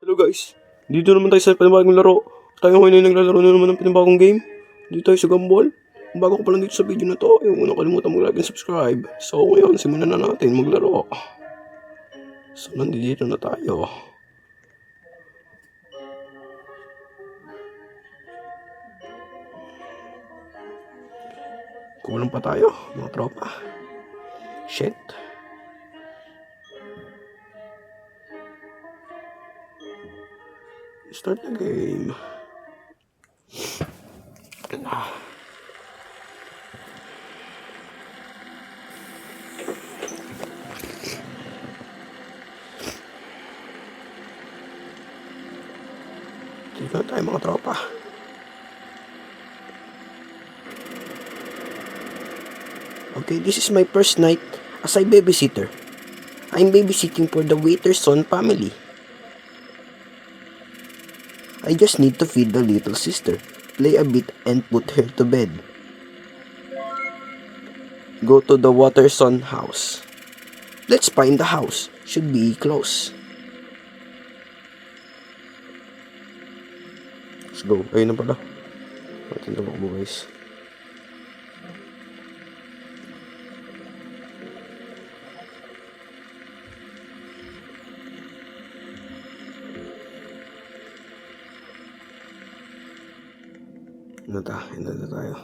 Hello guys, dito naman tayo sa panibagong laro. Tayo ngayon ay naglalaro na naman ng panibagong game. Dito tayo sa Gumball. Kung bago ka pa lang dito sa video na to, huwag mo na kalimutan mag-like and subscribe. So ngayon, simulan na natin maglaro. So nandito na tayo. Kulang pa tayo, mga tropa. Shit. Start the game. Dito na tayo mga tropa. Okay, this is my first night as a babysitter. I'm babysitting for the waiter's son family. I just need to feed the little sister, play a bit, and put her to bed. Go to the Waterson house. Let's find the house. Should be close. Let's go. Ayun na pala. Atin tumakbo guys. Hinta na tayo.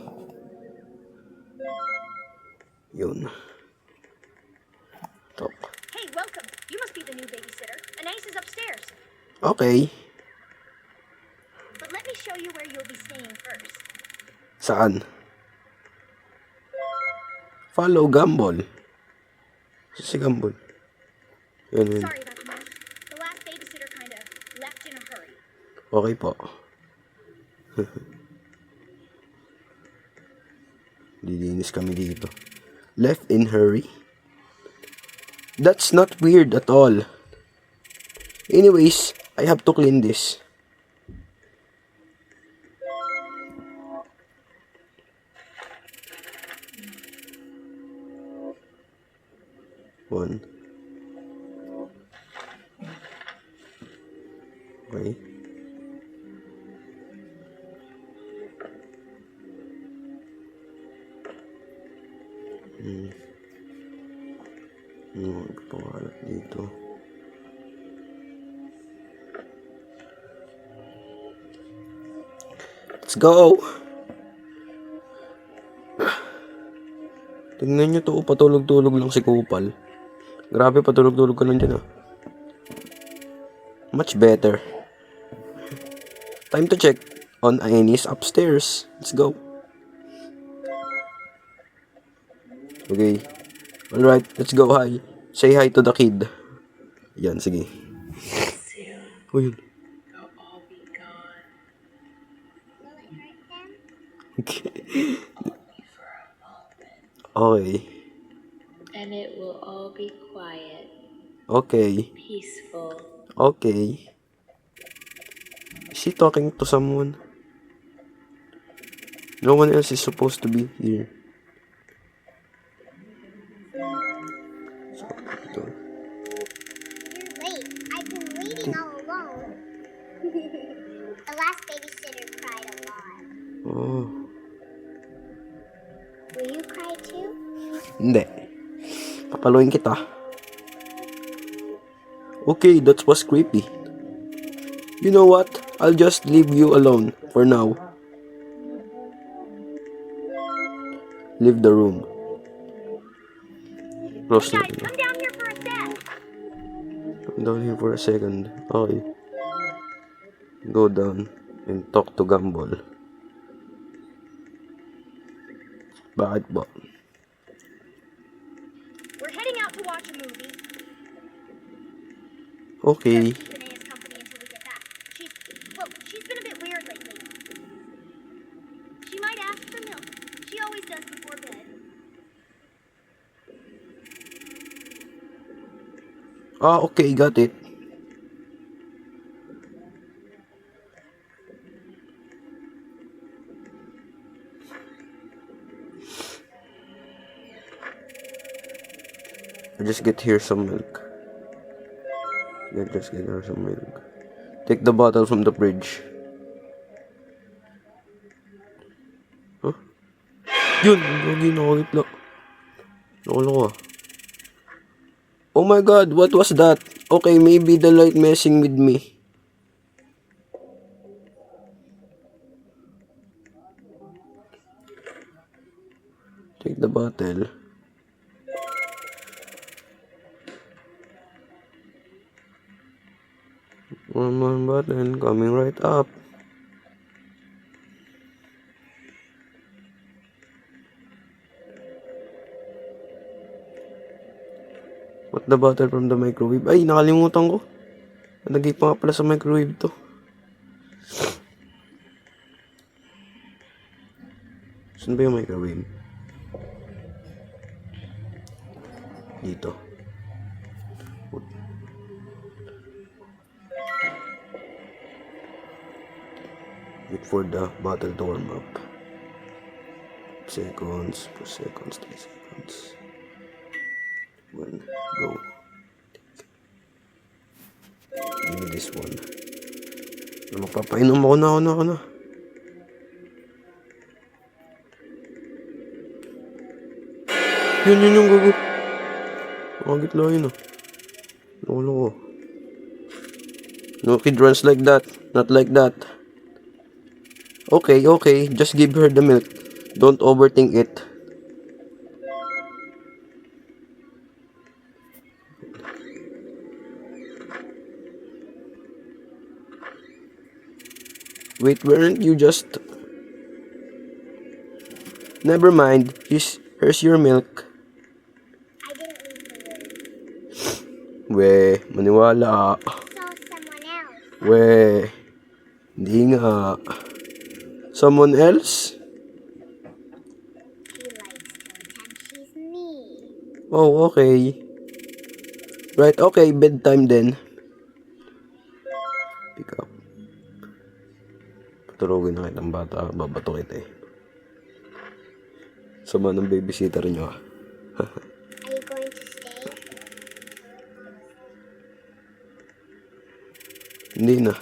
Yun. Top. Hey, welcome. You must be the new babysitter. Anais is upstairs. Okay. But let me show you where you'll be staying first. Saan? Follow Gumball. Si Gumball. Yun. Sorry about the mess. The last babysitter kind of left in a hurry. Okay po. Lilinis kami dito. Left in hurry? That's not weird at all. Anyways, I have to clean this. One. Okay. Pangalat dito. Let's go! Tingnan nyo to, patulog-tulog lang si Kupal. Grabe, patulog-tulog ka lang dyan ah. Much better. Time to check on Annie's upstairs. Let's go. Okay. Alright, let's go. Hi. Say hi to the kid. Yan, sige. Oh, yun. Okay. Okay. And it will all be quiet, Okay. peaceful. Okay. Is he talking to someone? No one else is supposed to be here. So, ito. You're late. I've been waiting all alone. The last babysitter cried a lot. Oh. Will you cry too? Hindi. Papaluin kita. Okay, that was creepy. You know what? I'll just leave you alone for now. Leave the room. Close Hey na guys, ito. come down here for a sec. Come down here for a second. Okay. Go down and talk to Gumball. Bakit ba? We're heading out to watch a movie. Okay. Keep Anaya's company until we get back. She's been a bit weird lately. She might ask for milk. She always does before bed. Okay, got it. I just get here some milk. Just get her some milk. Take the bottle from the fridge. Huh? Yun! Gagi, nakagitla. Nakuloko. Oh my god, what was that? Okay, maybe the light messing with me. Take the bottle. One more button coming right up. Put the bottle from the microwave. Ay, nakalimutan ko. Nalagay pa nga pala sa microwave to. Saan ba yung microwave? Dito. Wait for the bottle to warm up. 2 seconds, 3 seconds. 1, go. Give me this one. Magpapainom ako na. Yun yung gugo. Makagitla yun ah. Lolo ko. No kid runs like that. Not like that. Okay. Just give her the milk. Don't overthink it. Wait, weren't you just... Never mind. Here's your milk. I didn't leave the room. We, maniwala. I saw someone else. We, hindi nga. Someone else? She likes to pretend she's me. Oh, okay. Right, okay, bedtime then. Pick up. Patulogin na kitang bata, babato kita eh. Sama ng babysitter nyo ah. Are you going to stay? Hindi na.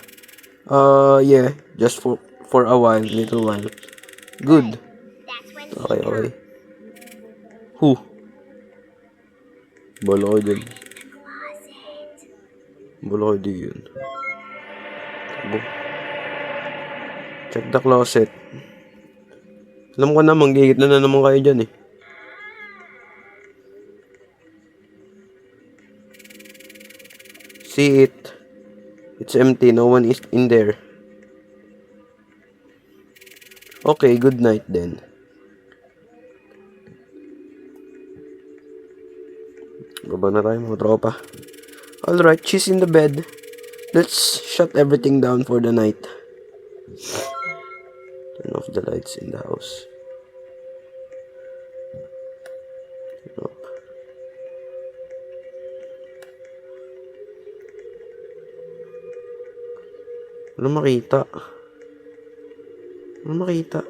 Yeah, just for a while, little while. Good. That's when she Okay. comes. Who? Bala ko dyan. The closet. Bala ko dyan. Check the closet. Alam ko na, manggigit na naman kayo dyan eh. See it. It's empty. No one is in there. Okay, good night then. Baba na tayo mga tropa. Alright, she's in the bed. Let's shut everything down for the night. Turn off the lights in the house. Turn off. Wala makita. Wala makita.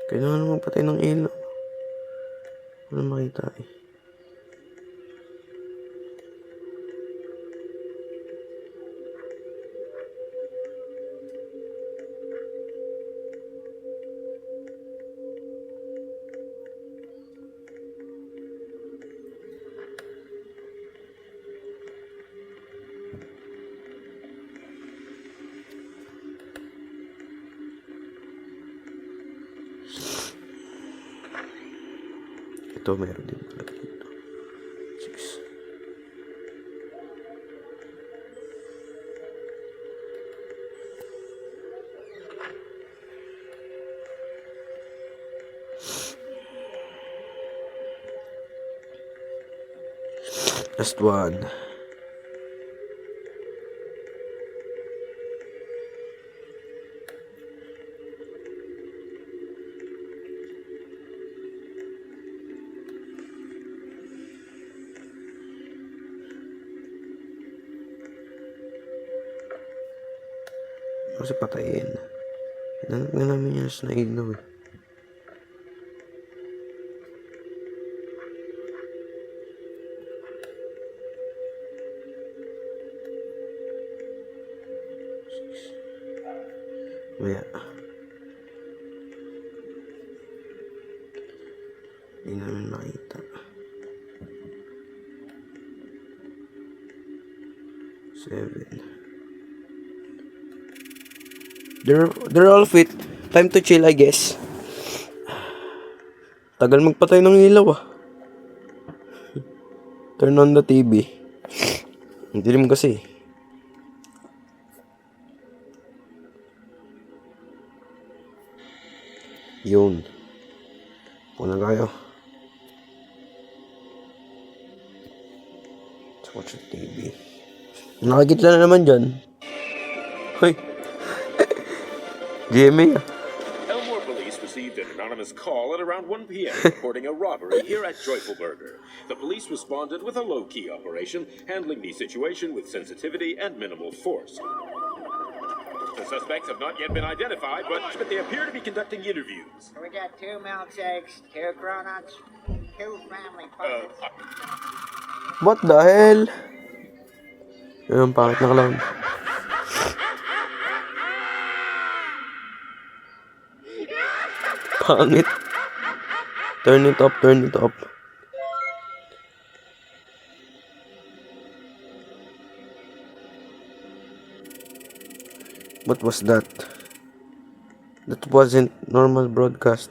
Kailangan naman patay ng ilaw. Wala makita eh. Ito, meron din pala dito. 6. Last one. Kasi patayin. Hinanap na namin yung sa ilaw eh. Maya. Hindi namin makita. Seven. They're all fit. Time to chill, I guess. Tagal magpatay ng ilaw ah. Turn on the TV. Hindi rin kasi. Yun. Puna kayo. Let's watch the TV. Nakakita na naman dyan. Hoy. GMA ah. Elmore police received an anonymous call at around 1 p.m. reporting a robbery here at Joyful Burger. The police responded with a low-key operation, handling the situation with sensitivity and minimal force. The suspects have not yet been identified, but they appear to be conducting interviews. We got 2 milkshakes, 2 cronuts, 2 family pies. What the hell? Ayun, pangit na clown. Pangit. Turn it up, turn it up. What was that? That wasn't normal broadcast.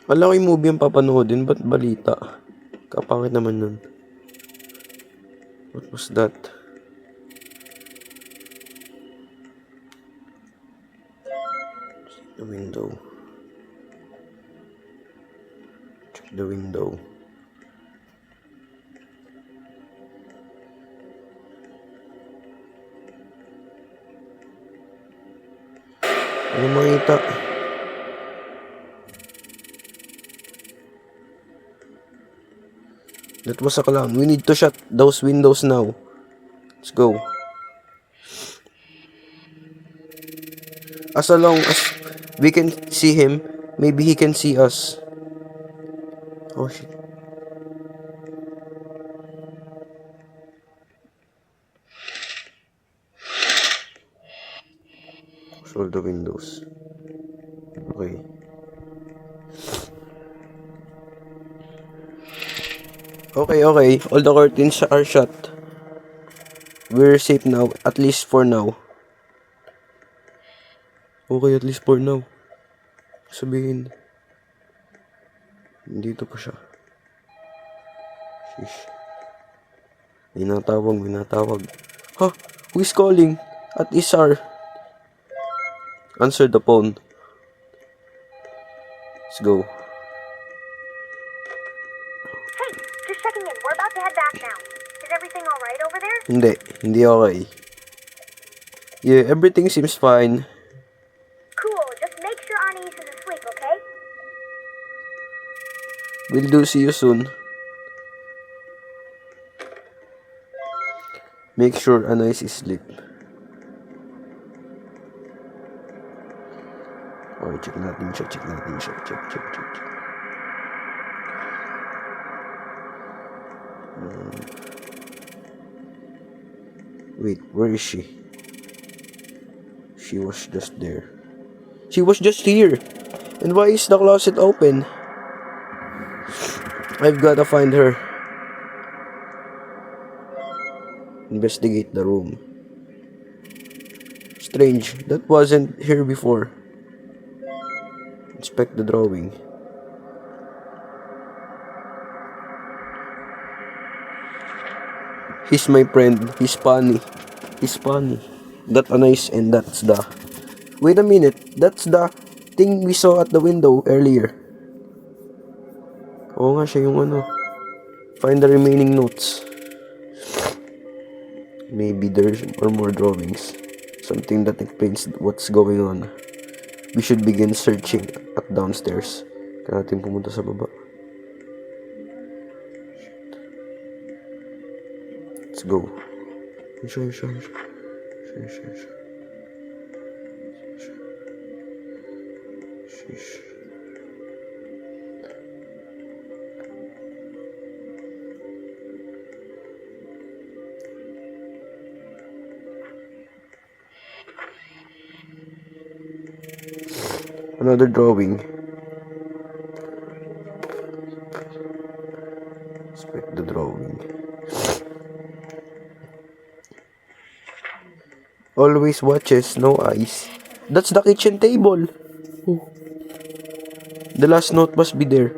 Wala ko yung movie ang papanoodin, ba't balita? Kapangit naman nun. What was that? Check the window. Check the window. Ano makita? That was a clown. We need to shut those windows now. Let's go. As long as we can see him, maybe he can see us. Oh shit. Close all the windows. Okay. Okay. All the curtains are shut. We're safe now, at least for now. Okay, at least for now. Sabihin. Dito pa siya. Sheesh. May natawag. Huh? Who is calling? At Isar. Answer the phone. Let's go. Hey, just checking in. We're about to head back now. Is everything alright over there? Hindi okay. Yeah, everything seems fine. Cool. Just make sure Anais is asleep, okay? Will do. See you soon. Make sure Anais is asleep. Okay, check natin siya. Check. Wait, where is she? She was just there. She was just here. And why is the closet open? I've gotta find her. Investigate the room. Strange, that wasn't here before. Inspect the drawing. He's my friend. He's funny. That Anais, and that's the... Wait a minute. That's the thing we saw at the window earlier. Oo nga, siya yung ano. Find the remaining notes. Maybe there's more drawings. Something that explains what's going on. We should begin searching at downstairs. Kaya natin pumunta sa baba. Let's go. Siya. Sheesh. Another drawing. Inspect the drawing. Always watches, no eyes. That's the kitchen table. Oh. The last note must be there.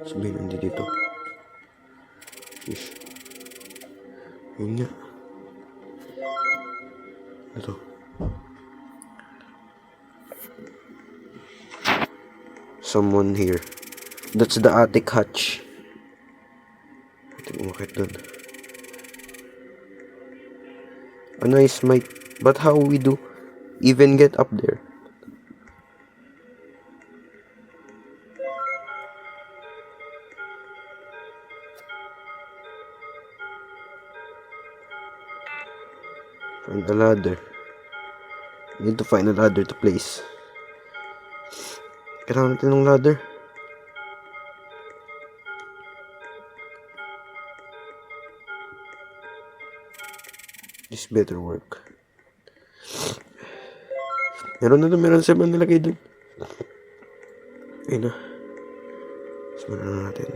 Sabihin, hindi dito. Fish. Yun nga. Ito. Someone here. That's the attic hatch. Ating umakit dun. A nice might. But how we do even get up there? Find a ladder. Need to find a ladder to place. Kailangan natin ng ladder. This better work. Meron na doon, meron 7 nilagay doon. Ayun na. Sumara na natin.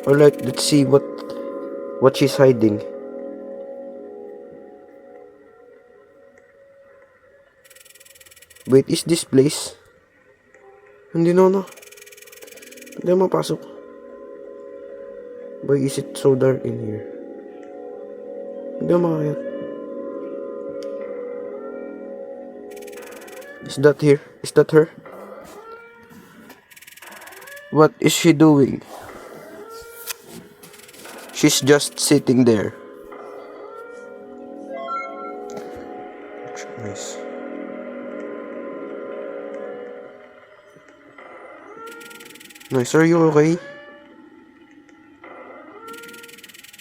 Alright, let's see what she's hiding. Wait, is this place? Hindi na. Hindi na mapasok. Why is it so dark in here? Hindi na makakayat. Is that here? Is that her? What is she doing? She's just sitting there. Nice. Nice, are you okay?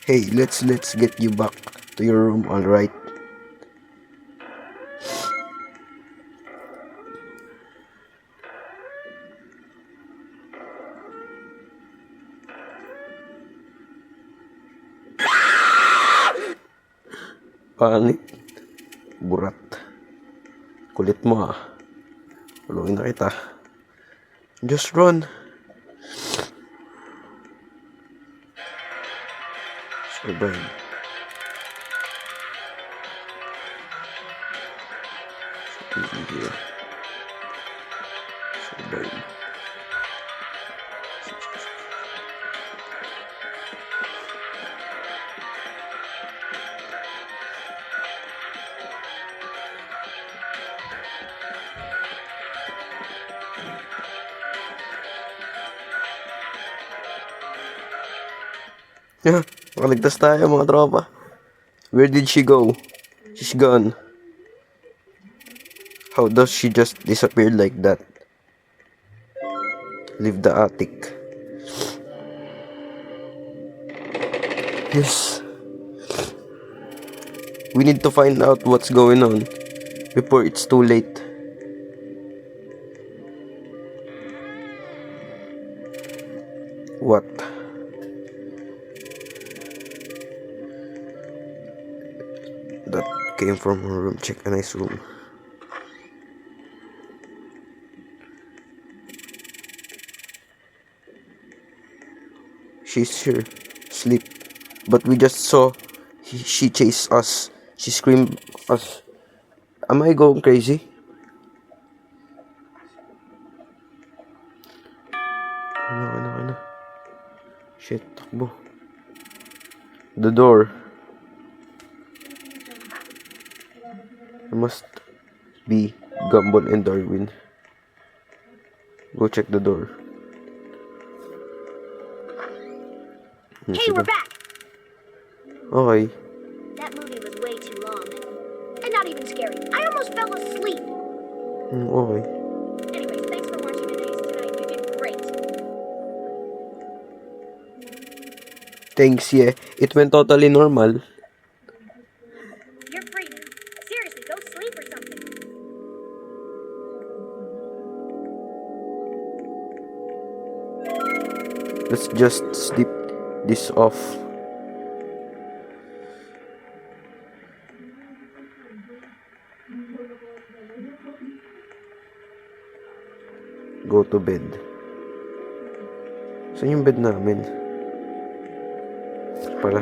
Hey, let's get you back to your room, alright? Pangit. Burat. Kulit mo ah. Tulungin na kita. Just run. Survive. Here. Survive. Yeah, makaligtas tayo mga tropa. Where did she go? She's gone. How does she just disappear like that? Leave the attic. Yes. We need to find out what's going on before it's too late. What? That came from her room. Check a nice room. She's here, sleep. But we just saw she chased us. She screamed us. Am I going crazy? Ano. Shit, takbo. The door. It must be Gumball and Darwin. Go check the door. Hey, we're back! Okay. That movie was way too long. And not even scary. I almost fell asleep. Okay. Anyways, thanks for watching Anaïs tonight. You did great. Thanks, yeah. It went totally normal. You're free now. Seriously, go sleep or something. Let's just sleep this off. Go to bed. Saan yung bed namin? Pala.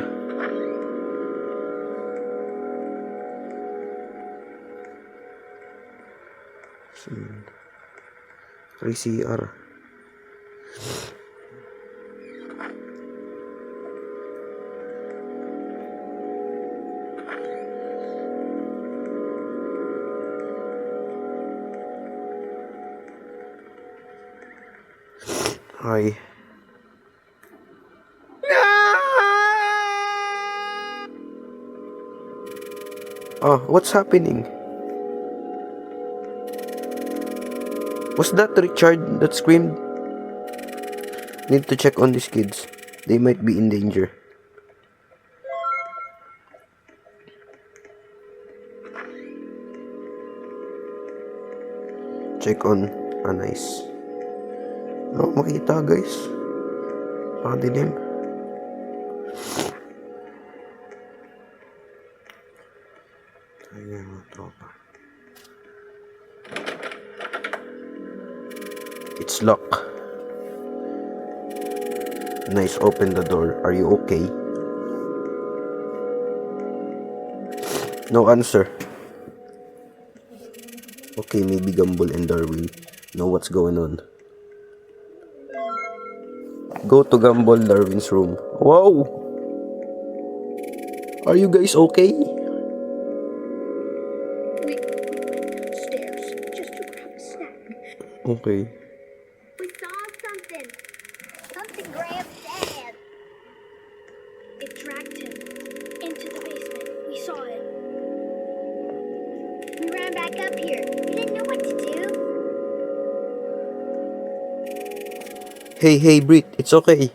Kay CR. Hi. What's happening? Was that Richard that screamed? Need to check on these kids. They might be in danger. Check on Anais. No, makita guys. Pakadilim. Ayan mga tropa. It's locked. Nice, open the door. Are you okay? No answer. Okay, maybe Gumball and Darwin know what's going on. Go to Gumball Darwin's room. Wow! Are you guys okay? We went downstairs just to grab a snack. Okay. We saw something. Something Graham said. It dragged him into the basement. We saw it. We ran back up here. We didn't know what to do. Hey, Brit, it's okay.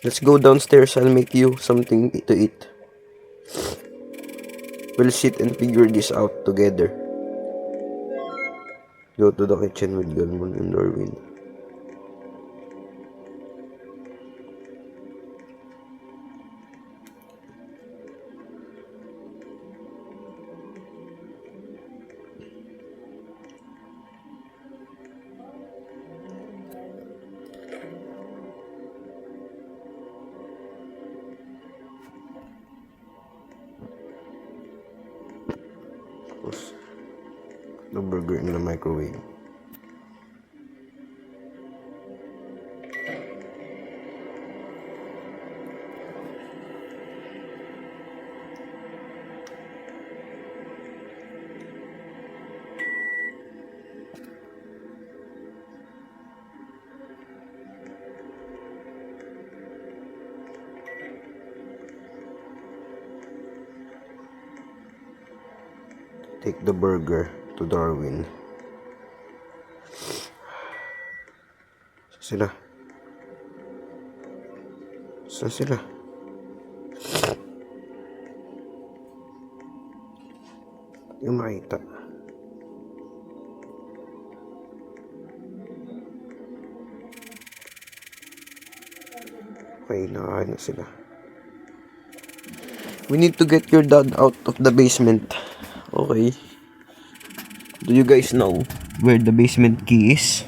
Let's go downstairs. I'll make you something to eat. We'll sit and figure this out together. Go to the kitchen with Gumball and Darwin. Tapos, the burger in the microwave. Take the burger to Darwin. Saan sila? Yung makita. Okay, nakakain na sila. We need to get your dad out of the basement. Okay. Do you guys know where the basement key is?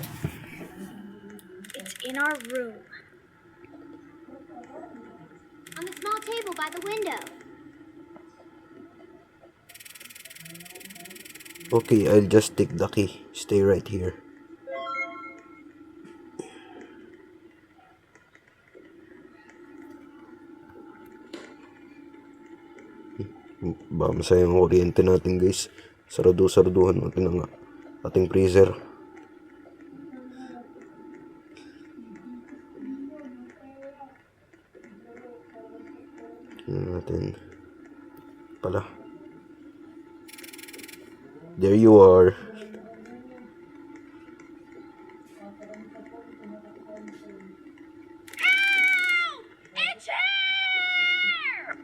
It's in our room. On the small table by the window. Okay, I'll just take the key. Stay right here. Ba, masaya ang kuryente natin guys. Sarado-saraduhan natin ang ating freezer. Tingnan natin. Pala. There you are. It's here!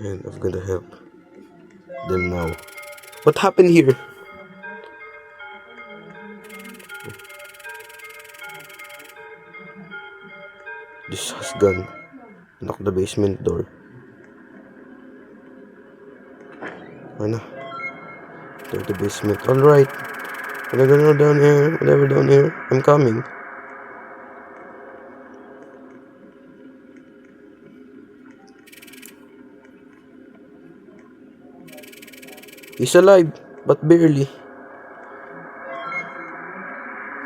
And I'm gonna help them now. What happened here? This has gone. Knock the basement door. Ano? To the basement. Alright. Whatever down here, I'm coming. He's alive, but barely.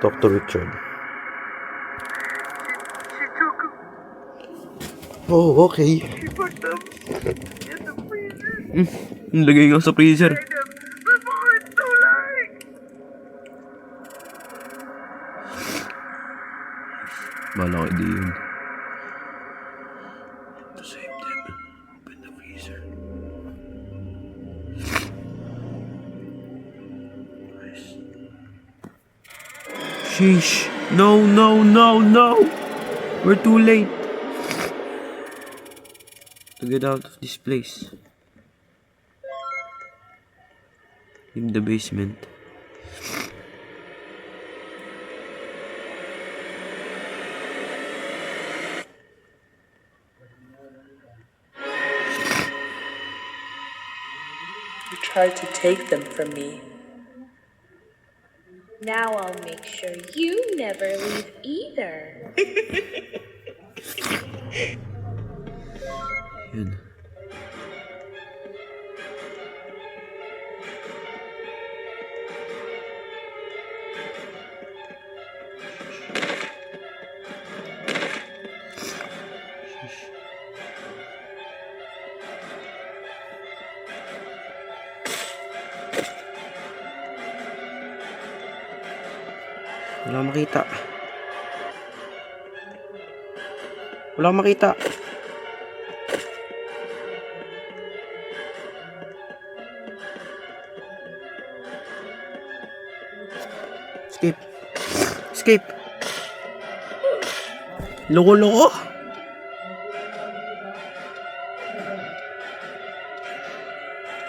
Talk to Richard. Oh, okay. She put them in the freezer Lagay nga sa freezer. before it's too late. Bala ko di yun. To save them, open the freezer. Nice. Sheesh. No. We're too late. To get out of this place. In the basement. You tried to take them from me. Now I'll make sure you never leave either. Yun. Wala akong makita. Wala akong makita. Escape. Loko-loko.